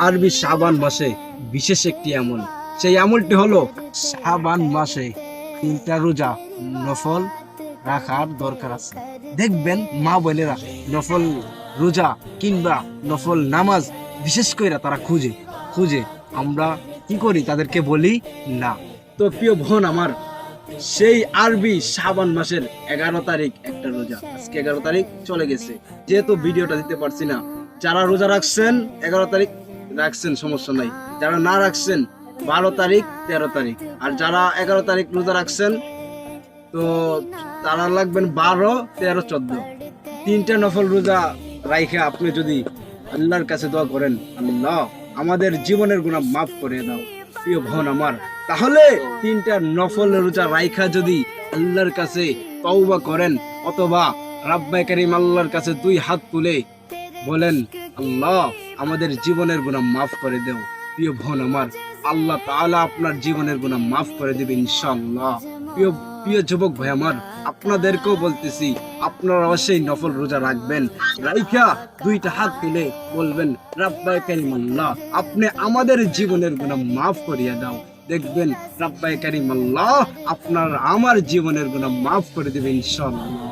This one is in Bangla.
আরবি শাবান মাসে বিশেষ একটি আমল, সেই আমলটি হলো শাবান মাসে 3টা রোজা নফল রাখার দরকার আছে। দেখবেন মা বোনেরা নফল রোজা কিংবা নফল নামাজ বিশেষ করে তারা খুঁজে আমরা কি করি, তাদেরকে বলি না। তো প্রিয় বোন আমার, সেই আরবি শাবান মাসের 11 তারিখ একটা রোজা, আজকে 11 তারিখ চলে গেছে, যেহেতু ভিডিওটা দিতে পারছি না। যারা রোজা রাখছেন 11 তারিখ রাখছেন, সমস্যা নাই। যারা না রাখছেন 12 তারিখ 13 তারিখ, আর যারা 11 তারিখ রোজা রাখছেন তো তারা লাগবেন 12, 13, 14। 3টা নফল রোজা রাইখে আপনি যদি আল্লাহর কাছে দোয়া করেন, আল্লাহ আমাদের জীবনের গুনাহ মাফ করে দাও প্রিয় বোন আমার, তাহলে 3টা নফল রোজা রাইখা যদি আল্লাহর কাছে তওবা করেন অথবা রাব্বায়ে কারীম আল্লাহর কাছে 2 হাত তুলে বলেন, আল্লাহ আমাদের জীবনের গুনাহ মাফ করে দাও প্রিয় বোন আমার, আল্লাহ তাআলা আপনার জীবনের গুনাহ মাফ করে দিবেন ইনশাআল্লাহ। প্রিয় যুবক ভাই আমার, আপনাদেরকেও বলতেছি, আপনারা অবশ্যই নফল রোজা রাখবেন। রাইখা 2টা হাত তুলে বলবেন, রাব্বায়ে কারীম আল্লাহ আপনি আমাদের জীবনের গুনাহ মাফ করিয়া দাও। দেখবেন রাব্বায়ে কারীম আল্লাহ আপনার আমার জীবনের গুনাহ মাফ করে দিবেন ইনশাআল্লাহ।